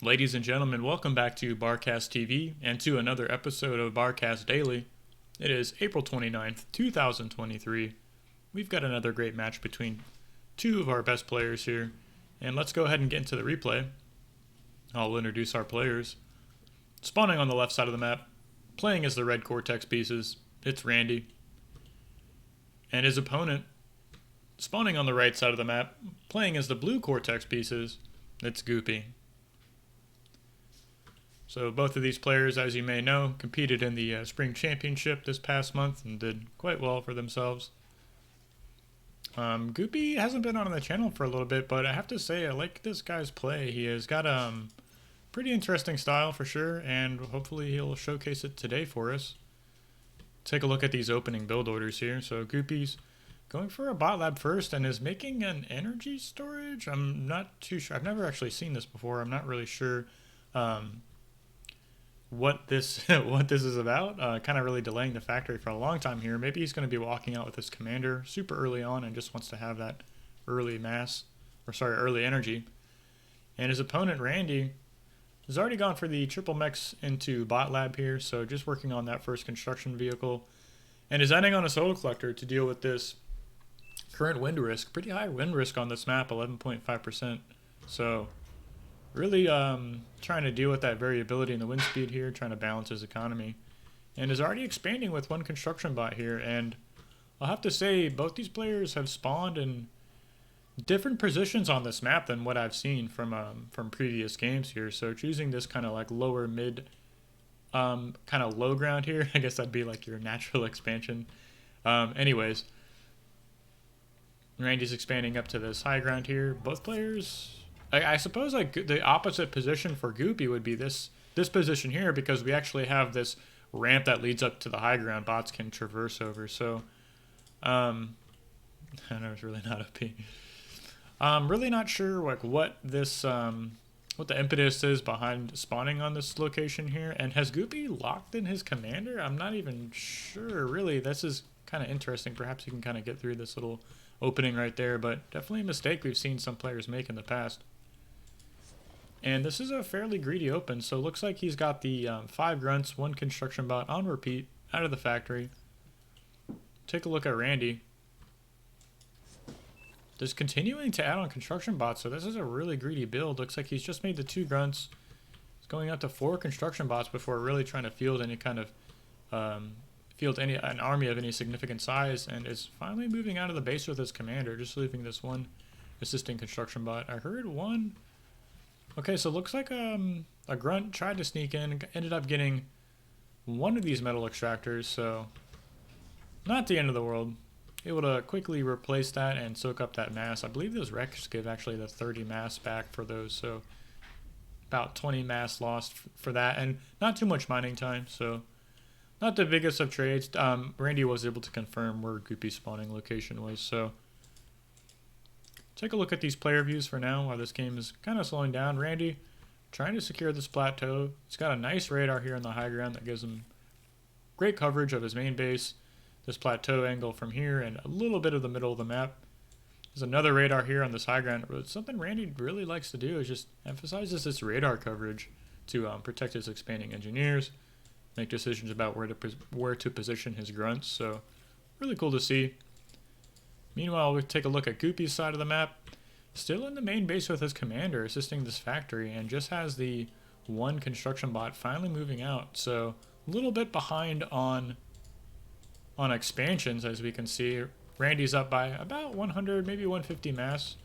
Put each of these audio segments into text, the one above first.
Ladies and gentlemen, welcome back to Barcast TV and to another episode of Barcast Daily. It is April 29th, 2023. We've got another great match between two of our best players here, and let's go ahead and get into the replay. I'll introduce our players. Spawning on the left side of the map, playing as the red Cortex pieces, it's Randy. And his opponent, spawning on the right side of the map, playing as the blue Cortex pieces, it's Goopy. So both of these players, as you may know, competed in the Spring Championship this past month and did quite well for themselves. Goopy hasn't been on the channel for a little bit, but I have to say I like this guy's play. He has got a pretty interesting style for sure, and hopefully he'll showcase it today for us. Take a look at these opening build orders here. So Goopy's going for a bot lab first and is making an energy storage. I'm not too sure. I've never actually seen this before. I'm not really sure what this is about. Kind of really delaying the factory for a long time here. Maybe he's going to be walking out with his commander super early on and just wants to have that early energy. And his opponent Randy has already gone for the triple mechs into bot lab here, so just working on that first construction vehicle, and is ending on a soul collector to deal with this current wind risk. Pretty high wind risk on this map, 11.5%. So really trying to deal with that variability in the wind speed here, trying to balance his economy. And is already expanding with one construction bot here. And I'll have to say, both these players have spawned in different positions on this map than what I've seen from previous games here. So choosing this kind of like lower mid, kind of low ground here, I guess that'd be like your natural expansion. Anyways, Randy's expanding up to this high ground here. Both players, I suppose like the opposite position for Goopy would be this position here, because we actually have this ramp that leads up to the high ground bots can traverse over. So I know it's really not OP. I'm really not sure like what this what the impetus is behind spawning on this location here. And has Goopy locked in his commander? I'm not even sure. Really, this is kind of interesting. Perhaps you can kind of get through this little opening right there, but definitely a mistake we've seen some players make in the past. And this is a fairly greedy open, so it looks like he's got the 5 grunts, 1 construction bot on repeat out of the factory. Take a look at Randy. Just continuing to add on construction bots, so this is a really greedy build. Looks like he's just made the 2 grunts. He's going up to 4 construction bots before really trying to field any kind of an army of any significant size, and is finally moving out of the base with his commander, just leaving this 1 assisting construction bot. I heard 1. Okay, so it looks like a grunt tried to sneak in, ended up getting 1 of these metal extractors, so not the end of the world. Able to quickly replace that and soak up that mass. I believe those wrecks give actually the 30 mass back for those, so about 20 mass lost for that, and not too much mining time, so not the biggest of trades. Randy was able to confirm where Goopy's spawning location was, so take a look at these player views for now while this game is kind of slowing down. Randy trying to secure this plateau. He's got a nice radar here on the high ground that gives him great coverage of his main base. This plateau angle from here and a little bit of the middle of the map. There's another radar here on this high ground. But something Randy really likes to do is just emphasizes this radar coverage to protect his expanding engineers, make decisions about where to position his grunts. So really cool to see. Meanwhile, we take a look at Goopy's side of the map. Still in the main base with his commander, assisting this factory, and just has the 1 construction bot finally moving out. So a little bit behind on expansions, as we can see. Randy's up by about 100, maybe 150 mass.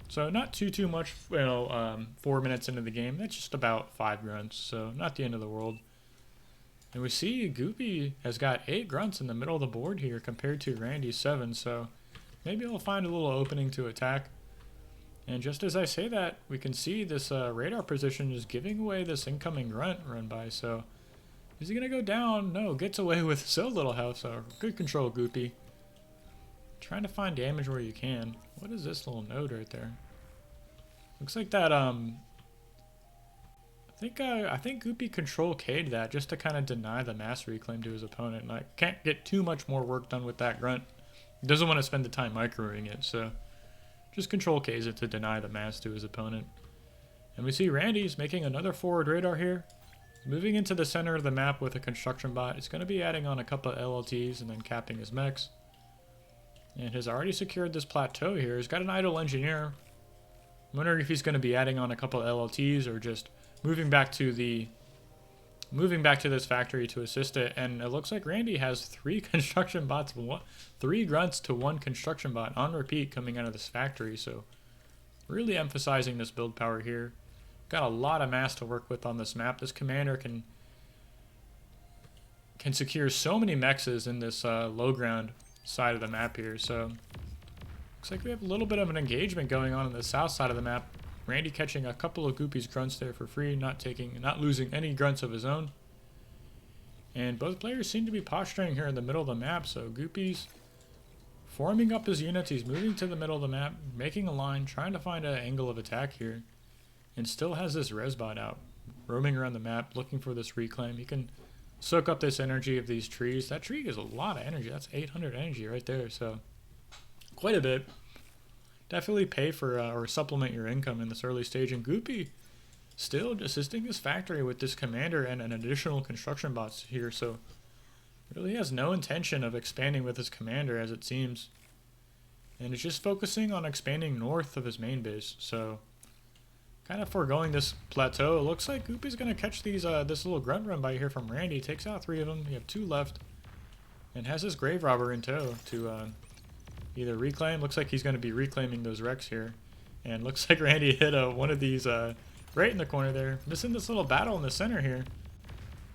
So not too much, 4 minutes into the game. That's just about 5 grunts, so not the end of the world. And we see Goopy has got 8 grunts in the middle of the board here compared to Randy's 7, so maybe he'll find a little opening to attack. And just as I say that, we can see this radar position is giving away this incoming grunt run by. So is he going to go down? No, gets away with so little health, so good control, Goopy. Trying to find damage where you can. What is this little node right there? Looks like that, I think Goopy control K'd that just to kind of deny the mass reclaim to his opponent. And I can't get too much more work done with that grunt. He doesn't want to spend the time microing it, so just control K's it to deny the mass to his opponent. And we see Randy's making another forward radar here. Moving into the center of the map with a construction bot. He's going to be adding on a couple of LLTs and then capping his mechs. And has already secured this plateau here. He's got an idle engineer. I'm wondering if he's going to be adding on a couple of LLTs or just moving back to this factory to assist it. And it looks like Randy has 3 construction bots, 3 grunts to 1 construction bot on repeat coming out of this factory. So really emphasizing this build power here. Got a lot of mass to work with on this map. This commander can secure so many mexes in this low ground side of the map here. So looks like we have a little bit of an engagement going on the south side of the map. Randy catching a couple of Goopy's grunts there for free, not losing any grunts of his own. And both players seem to be posturing here in the middle of the map. So Goopy's forming up his units. He's moving to the middle of the map, making a line, trying to find an angle of attack here. And still has this resbot out, roaming around the map, looking for this reclaim. He can soak up this energy of these trees. That tree is a lot of energy. That's 800 energy right there. So quite a bit. Definitely pay for or supplement your income in this early stage. And Goopy still assisting his factory with this commander and an additional construction bots here. So really has no intention of expanding with his commander, as it seems. And is just focusing on expanding north of his main base. So kind of foregoing this plateau. It looks like Goopy's going to catch these this little grunt run by here from Randy. Takes out 3 of them. You have 2 left. And has his grave robber in tow to either reclaim. Looks like he's going to be reclaiming those wrecks here. And looks like Randy hit one of these right in the corner there. Missing this little battle in the center here.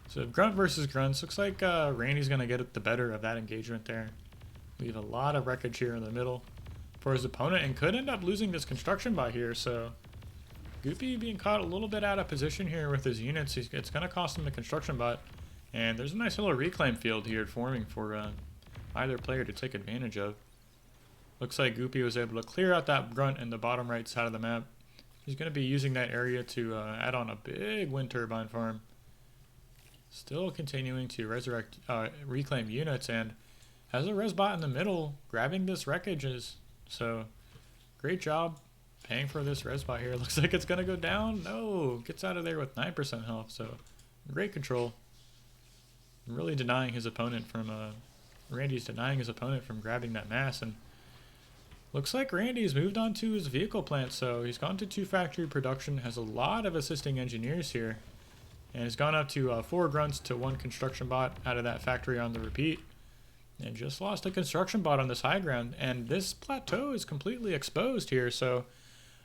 So grunt versus grunts. Looks like Randy's going to get the better of that engagement there. Leave a lot of wreckage here in the middle for his opponent. And could end up losing this construction bot here. So Goopy being caught a little bit out of position here with his units. It's going to cost him the construction bot. And there's a nice little reclaim field here forming for either player to take advantage of. Looks like Goopy was able to clear out that grunt in the bottom right side of the map. He's going to be using that area to add on a big wind turbine farm. Still continuing to reclaim units, and has a resbot in the middle grabbing this wreckages. So great job paying for this resbot here. Looks like it's going to go down. No, gets out of there with 9% health. So great control. Really denying his opponent from Randy's denying his opponent from grabbing that mass. And looks like Randy's moved on to his vehicle plant. So he's gone to 2 factory production, has a lot of assisting engineers here, and has gone up to 4 grunts to 1 construction bot out of that factory on the repeat. And just lost a construction bot on this high ground. And this plateau is completely exposed here. So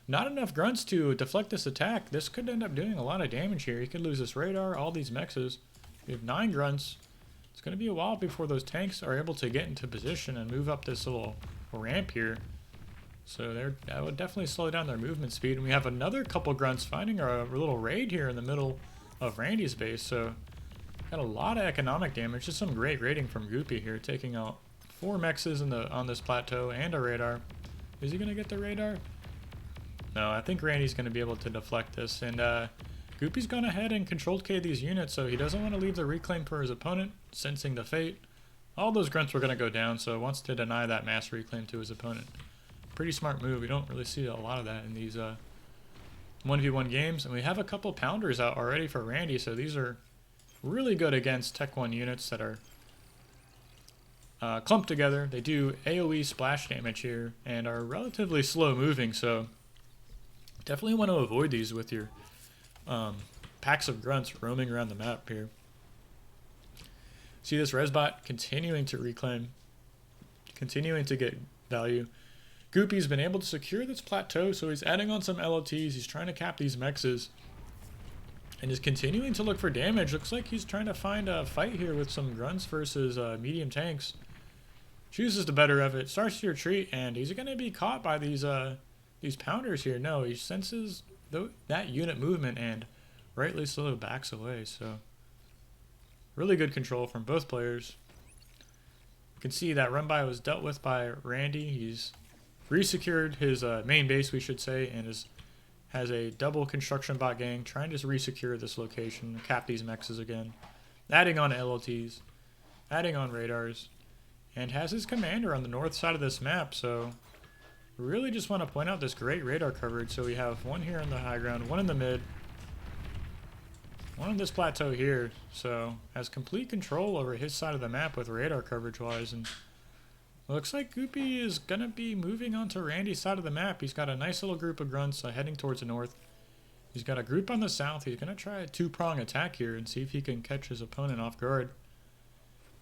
not enough grunts to deflect this attack. This could end up doing a lot of damage here. He could lose this radar, all these mexes. We have 9 grunts. It's going to be a while before those tanks are able to get into position and move up this little ramp here. So that would definitely slow down their movement speed. And we have another couple grunts finding a little raid here in the middle of Randy's base. So got a lot of economic damage. Just some great raiding from Goopy here, taking out 4 mexes on this plateau and a radar. Is he going to get the radar? No, I think Randy's going to be able to deflect this. And Goopy's gone ahead and controlled K these units, so he doesn't want to leave the reclaim for his opponent, sensing the fate. All those grunts were going to go down, so wants to deny that mass reclaim to his opponent. Pretty smart move. We don't really see a lot of that in these 1v1 games. And we have a couple pounders out already for Randy, so these are really good against Tech 1 units that are clumped together. They do AoE splash damage here and are relatively slow moving, so definitely want to avoid these with your packs of grunts roaming around the map here. See this resbot continuing to reclaim, continuing to get value. Goopy's been able to secure this plateau, so he's adding on some LOTs. He's trying to cap these mexes and is continuing to look for damage. Looks like he's trying to find a fight here with some grunts versus medium tanks. Chooses the better of it, starts to retreat, and he's going to be caught by these pounders here. No, he senses that unit movement and rightly so backs away. So really good control from both players. You can see that run by was dealt with by Randy. He's resecured his main base, we should say, and has a double construction bot gang trying to resecure this location, cap these mexes again, adding on LLTs, adding on radars, and has his commander on the north side of this map. So Really just want to point out this great radar coverage. So we have one here on the high ground, one in the mid, one on this plateau here. So has complete control over his side of the map with radar coverage wise. And looks like Goopy is going to be moving on to Randy's side of the map. He's got a nice little group of grunts heading towards the north. He's got a group on the south. He's going to try a two-prong attack here and see if he can catch his opponent off guard.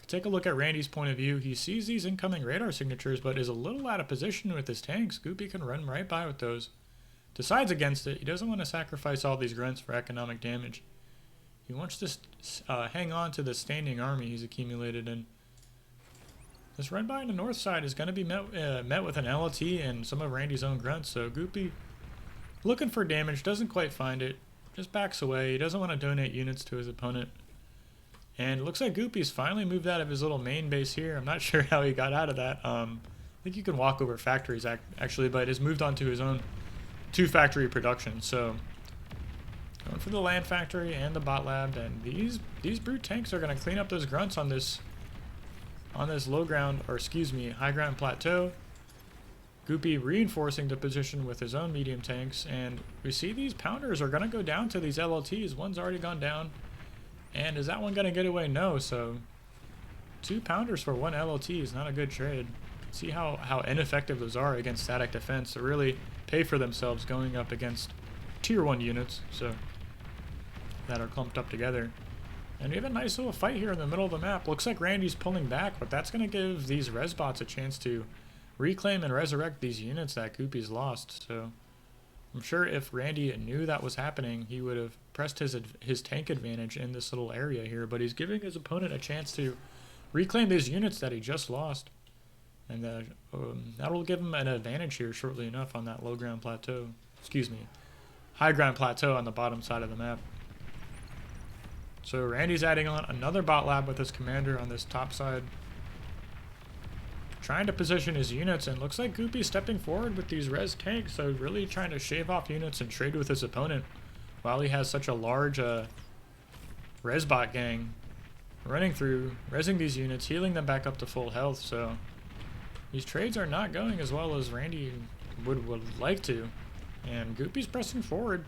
Take a look at Randy's point of view. He sees these incoming radar signatures, but is a little out of position with his tanks. Goopy can run right by with those. Decides against it. He doesn't want to sacrifice all these grunts for economic damage. He wants to hang on to the standing army he's accumulated, and this run by on the north side is going to be met with an LLT and some of Randy's own grunts. So Goopy, looking for damage, doesn't quite find it. Just backs away. He doesn't want to donate units to his opponent. And it looks like Goopy's finally moved out of his little main base here. I'm not sure how he got out of that. I think you can walk over factories actually, but has moved on to his own 2-factory production. So going for the land factory and the bot lab, and these brute tanks are going to clean up those grunts on this low ground, or excuse me, high ground plateau. Goopy reinforcing the position with his own medium tanks, and we see these pounders are going to go down to these LLTs. One's already gone down. And is that one going to get away? No. So 2 pounders for 1 LLT is not a good trade. See how ineffective those are against static defense. They really pay for themselves going up against tier 1 units so that are clumped up together. And we have a nice little fight here in the middle of the map. Looks like Randy's pulling back, but that's going to give these res bots a chance to reclaim and resurrect these units that Goopy's lost. So I'm sure if Randy knew that was happening, he would have pressed his tank advantage in this little area here, but he's giving his opponent a chance to reclaim these units that he just lost. And that'll give him an advantage here shortly enough on that low ground plateau. Excuse me, high ground plateau on the bottom side of the map. So Randy's adding on another bot lab with his commander on this top side, trying to position his units, and looks like Goopy's stepping forward with these res tanks, so really trying to shave off units and trade with his opponent while he has such a large res bot gang running through, resing these units, healing them back up to full health. So these trades are not going as well as Randy would like to, and Goopy's pressing forward.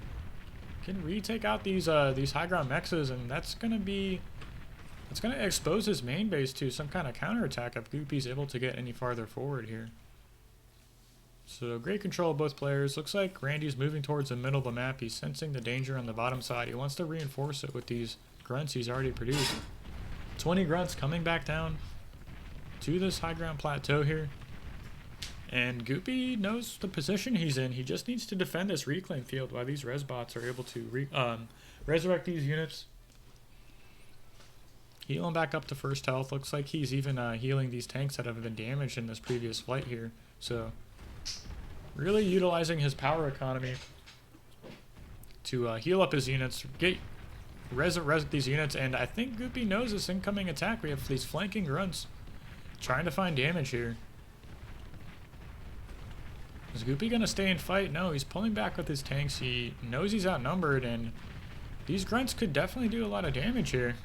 Can retake out these high ground mexes, and that's going to expose his main base to some kind of counterattack if Goopy's able to get any farther forward here. So great control of both players. Looks like Randy's moving towards the middle of the map. He's sensing the danger on the bottom side. He wants to reinforce it with these grunts he's already produced. 20 grunts coming back down to this high ground plateau here. And Goopy knows the position he's in. He just needs to defend this reclaim field while these res bots are able to resurrect these units. Heal him back up to first health. Looks like he's even healing these tanks that have been damaged in this previous flight here. So really utilizing his power economy to heal up his units, resurrect these units. And I think Goopy knows this incoming attack. We have these flanking grunts trying to find damage here. Is Goopy going to stay and fight? No, he's pulling back with his tanks. He knows he's outnumbered, and these grunts could definitely do a lot of damage here.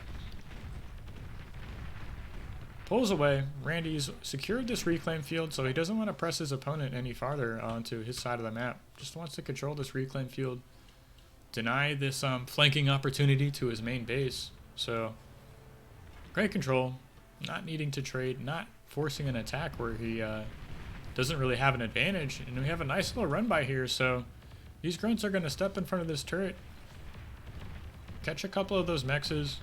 Pulls away. Randy's secured this reclaim field, so he doesn't want to press his opponent any farther onto his side of the map. Just wants to control this reclaim field, deny this flanking opportunity to his main base. So great control, not needing to trade, not forcing an attack where he doesn't really have an advantage. And we have a nice little run by here, so these grunts are going to step in front of this turret, catch a couple of those mexes.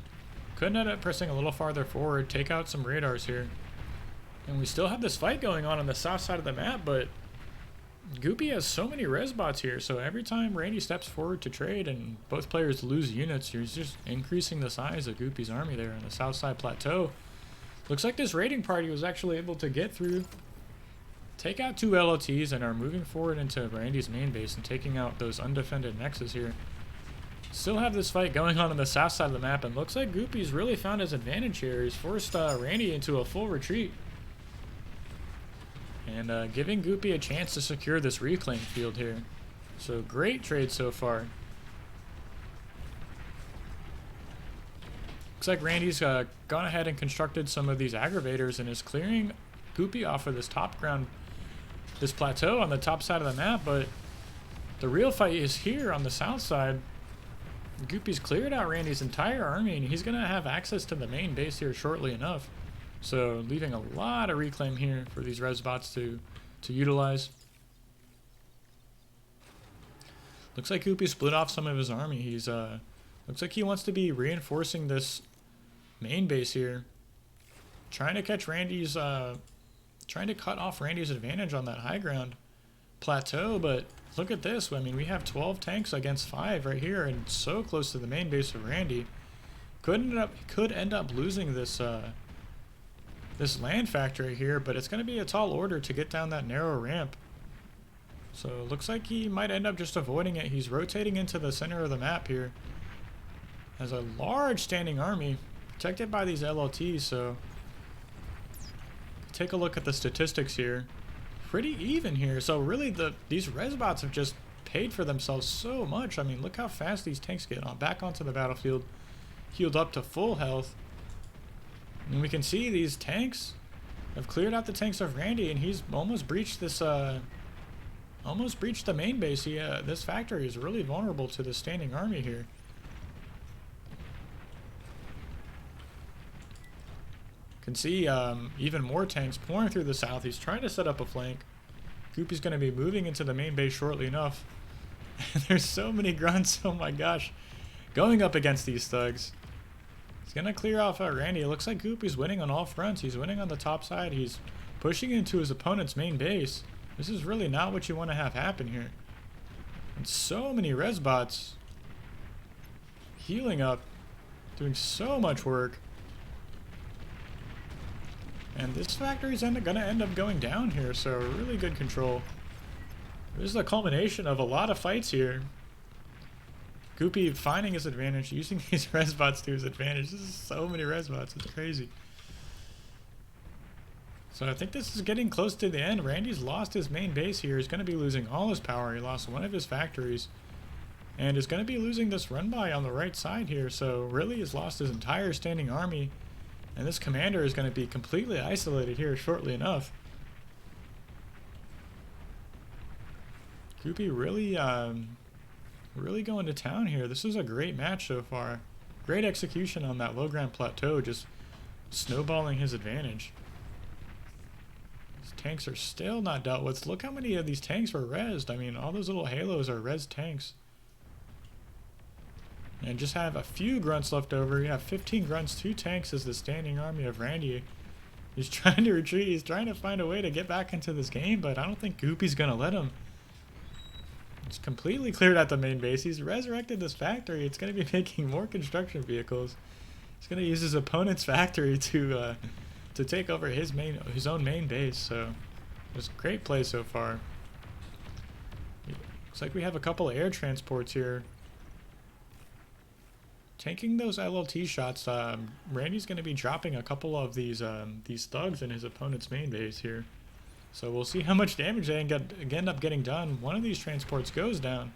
Could end up pressing a little farther forward, take out some radars here. And we still have this fight going on the south side of the map, but Goopy has so many res bots here, so every time Randy steps forward to trade and both players lose units, he's just increasing the size of Goopy's army there on the south side plateau. Looks like this raiding party was actually able to get through, take out 2 LOTs, and are moving forward into Randy's main base and taking out those undefended nexus here. Still have this fight going on the south side of the map, and looks like Goopy's really found his advantage here. He's forced Randy into a full retreat, and giving Goopy a chance to secure this reclaim field here. So great trade so far. Looks like Randy's gone ahead and constructed some of these aggravators and is clearing Goopy off of this top ground this plateau on the top side of the map, but the real fight is here on the south side. Goopy's cleared out Randy's entire army, and he's going to have access to the main base here shortly enough. So leaving a lot of reclaim here for these res bots to utilize. Looks like Goopy split off some of his army. He's looks like he wants to be reinforcing this main base here. Trying to catch Randy's trying to cut off Randy's advantage on that high ground plateau, but look at this. I mean, we have 12 tanks against 5 right here, and so close to the main base of Randy. Could end up losing this this land factory here, but it's going to be a tall order to get down that narrow ramp. So it looks like he might end up just avoiding it. He's rotating into the center of the map here. Has a large standing army protected by these LLTs, so take a look at the statistics here. Pretty even here. So really these res bots have just paid for themselves so much. I mean, look how fast these tanks get back onto the battlefield, healed up to full health. And we can see these tanks have cleared out the tanks of Randy, and he's almost breached this almost breached the main base. This factory is really vulnerable to the standing army here. Can see even more tanks pouring through the south. He's trying to set up a flank. Goopy's going to be moving into the main base shortly enough. There's so many grunts, oh my gosh, going up against these thugs. He's going to clear off Randy. It looks like Goopy's winning on all fronts. He's winning on the top side. He's pushing into his opponent's main base. This is really not what you want to have happen here. And so many res bots healing up, doing so much work. And this factory is going to end up going down here, so really good control. This is a culmination of a lot of fights here. Goopy finding his advantage, using these res bots to his advantage. This is so many res bots, it's crazy. So I think this is getting close to the end. Randy's lost his main base here. He's going to be losing all his power. He lost one of his factories. And is going to be losing this run by on the right side here. So really has lost his entire standing army. And this commander is going to be completely isolated here shortly enough. Goopy really, really going to town here. This is a great match so far. Great execution on that low ground plateau, just snowballing his advantage. These tanks are still not dealt with. Look how many of these tanks were rezzed. I mean, all those little halos are res tanks. And just have a few grunts left over. You have 15 grunts, 2 tanks as the standing army of Randy. He's trying to retreat. He's trying to find a way to get back into this game, but I don't think Goopy's going to let him. It's completely cleared out the main base. He's resurrected this factory. It's going to be making more construction vehicles. He's going to use his opponent's factory to take over his own main base. So it's a great play so far. Looks like we have a couple of air transports here. Taking those LLT shots, Randy's going to be dropping a couple of these thugs in his opponent's main base here. So we'll see how much damage they end up getting done. One of these transports goes down.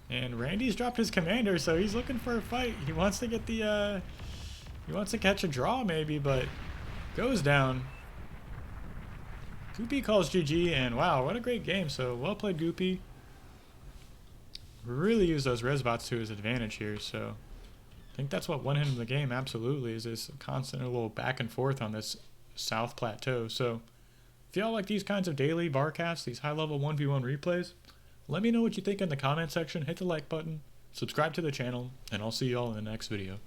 And Randy's dropped his commander, so he's looking for a fight. He wants to get the, he wants to catch a draw maybe, but goes down. Goopy calls GG, and wow, what a great game. So well played, Goopy. Really use those res bots to his advantage here, so I think that's what won him the game absolutely, is this constant little back and forth on this south plateau. So if y'all like these kinds of daily barcasts, these high level 1v1 replays, let me know what you think in the comment section. Hit the like button, subscribe to the channel, and I'll see y'all in the next video.